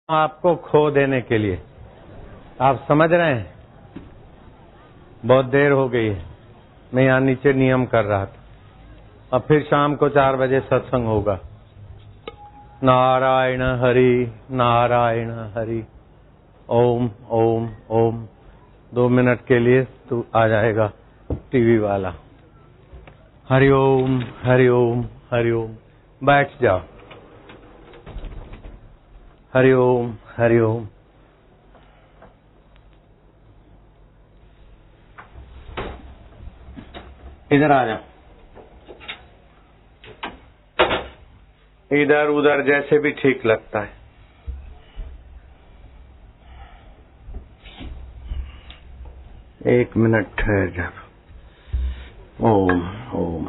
आपको खो देने के लिए। आप समझ रहे हैं? बहुत देर हो गई है। मैं यहाँ नीचे नियम कर रहा था। अब फिर शाम को 4 बजे सत्संग होगा। नारायण हरि नारायण हरि। ओम ओम ओम। 2 मिनट के लिए तू आ जाएगा टीवी वाला। हरि ओम हरि ओम हरि ओम। बैठ जाओ। हरि ओम हरि ओम। इधर आ जाओ। इधर उधर जैसे भी ठीक लगता है। एक मिनट ठहर जा। ओम ओम।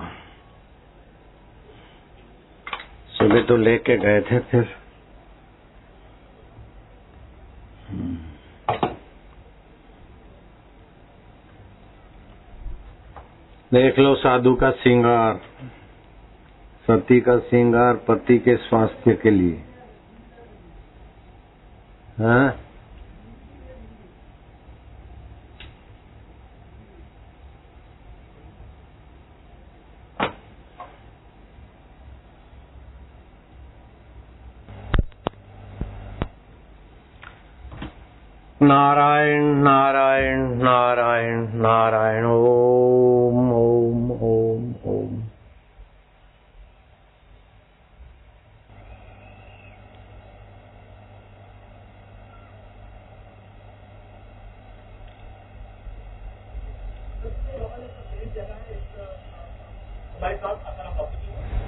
सुबह तो लेके गए थे फिर। देख लो साधु का श्रृंगार, सती का श्रृंगार पति के स्वास्थ्य के लिए। हाँ? नारायण नारायण नारायण नारायण। ओम ओम ओम ओम।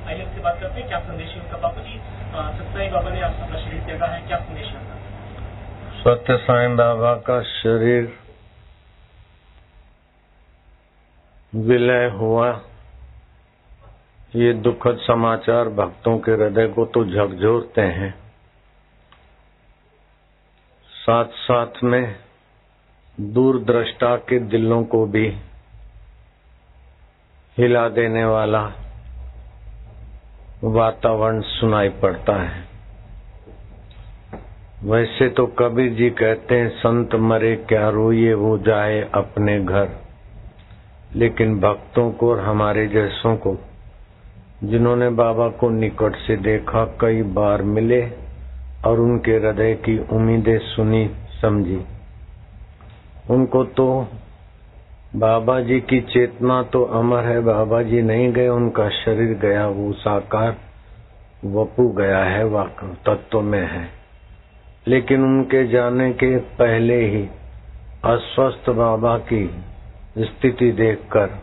आइए उससे बात करते हैं। क्या संदेश है उनका? बापू जी, सत्य बाबा ने अपना शरीर त्यागा है, क्या संदेश है उनका? सत्य साईं बाबा का शरीर विलय हुआ, ये दुखद समाचार भक्तों के हृदय को तो झकझोरते हैं, साथ साथ में दूरदृष्टा के दिलों को भी हिला देने वाला वातावरण सुनाई पड़ता है। वैसे तो कबीर जी कहते हैं, संत मरे क्या रोइए वो जाए अपने घर। लेकिन भक्तों को और हमारे जैसों को, जिन्होंने बाबा को निकट से देखा, कई बार मिले और उनके हृदय की उम्मीदें सुनी समझी, उनको तो बाबा जी की चेतना तो अमर है। बाबा जी नहीं गए, उनका शरीर गया, वो साकार वपु गया है, वाकई तत्व में है। लेकिन उनके जाने के पहले ही अस्वस्थ बाबा की स्थिति देखकर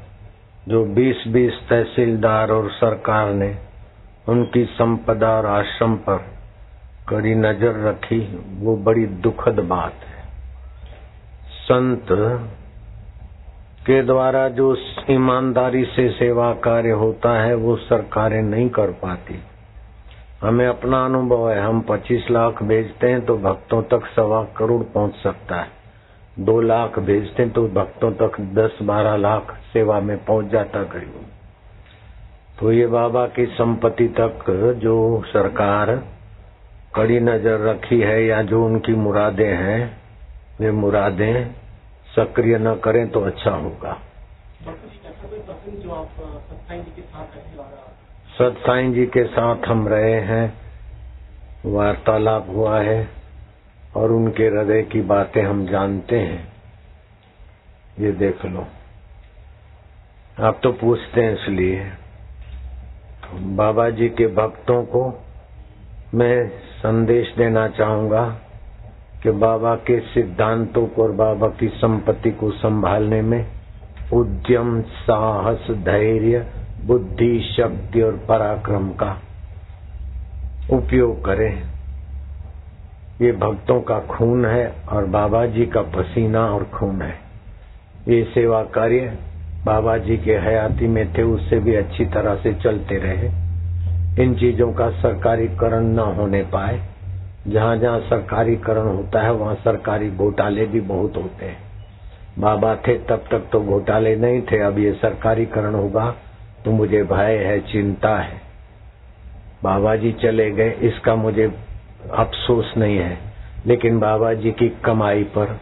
जो 20-20 तहसीलदार और सरकार ने उनकी संपदा और आश्रम पर कड़ी नजर रखी, वो बड़ी दुखद बात है। संत के द्वारा जो ईमानदारी से सेवा कार्य होता है वो सरकारें नहीं कर पाती। हमें अपना अनुभव है। हम 25 लाख भेजते हैं तो भक्तों तक 1.25 करोड़ पहुंच सकता है। 2 लाख भेजते हैं तो भक्तों तक 10-12 लाख सेवा में पहुंच जाता करीब। तो ये बाबा की संपत्ति तक जो सरकार कड़ी नजर रखी है या जो उनकी मुरादें हैं, वे मुरादें सक्रिय न करें तो अच्छा होगा। सत साईं जी के साथ हम रहे हैं, वार्तालाप हुआ है और उनके हृदय की बातें हम जानते हैं। ये देख लो। आप तो पूछते हैं इसलिए। तो बाबा जी के भक्तों को मैं संदेश देना चाहूंगा कि बाबा के सिद्धांतों को और बाबा की संपत्ति को संभालने में उद्यम, साहस, धैर्य, बुद्धि, शक्ति और पराक्रम का उपयोग करें। ये भक्तों का खून है और बाबा जी का पसीना और खून है। ये सेवा कार्य बाबा जी के हयाती में थे, उससे भी अच्छी तरह से चलते रहे। इन चीजों का सरकारीकरण न होने पाए। जहाँ जहाँ सरकारीकरण होता है वहाँ सरकारी घोटाले भी बहुत होते हैं। बाबा थे तब तक तो घोटाले नहीं थे। अब ये सरकारीकरण होगा तो मुझे भय है, चिंता है। बाबा जी चले गए इसका मुझे अफसोस नहीं है, लेकिन बाबा जी की कमाई पर,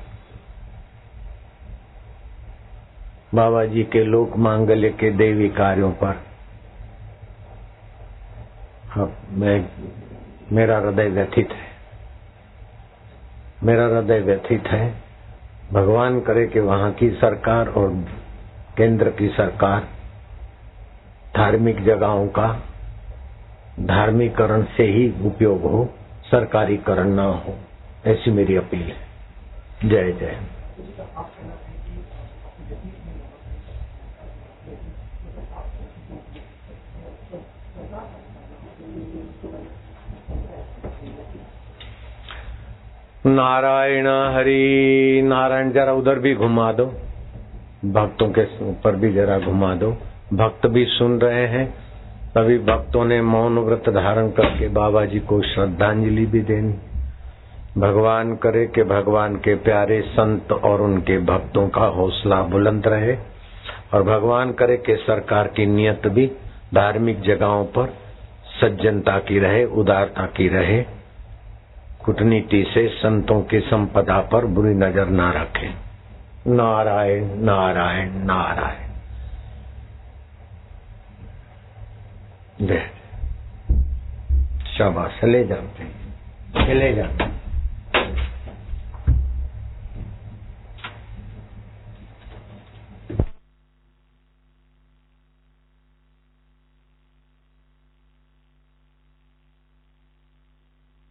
बाबा जी के लोक मांगल्य के देवी कार्यों पर मेरा हृदय व्यथित है, मेरा हृदय व्यथित है। भगवान करे कि वहां की सरकार और केंद्र की सरकार धार्मिक जगहों का धार्मिकरण से ही उपयोग हो, सरकारीकरण ना हो, ऐसी मेरी अपील है। जय जय। नारायण हरि नारायण। जरा उधर भी घुमा दो, भक्तों के ऊपर भी जरा घुमा दो। भक्त भी सुन रहे हैं। सभी भक्तों ने मौन व्रत धारण करके बाबा जी को श्रद्धांजलि भी देनी। भगवान करे कि भगवान के प्यारे संत और उनके भक्तों का हौसला बुलंद रहे, और भगवान करे कि सरकार की नियत भी धार्मिक जगहों पर सज्जनता की रहे, उदारता की रहे, कूटनीति से संतों की संपदा पर बुरी नजर ना रखे। नारायण नारायण नारायण। जय। शाबाश, चले जाओ, चले जाओ।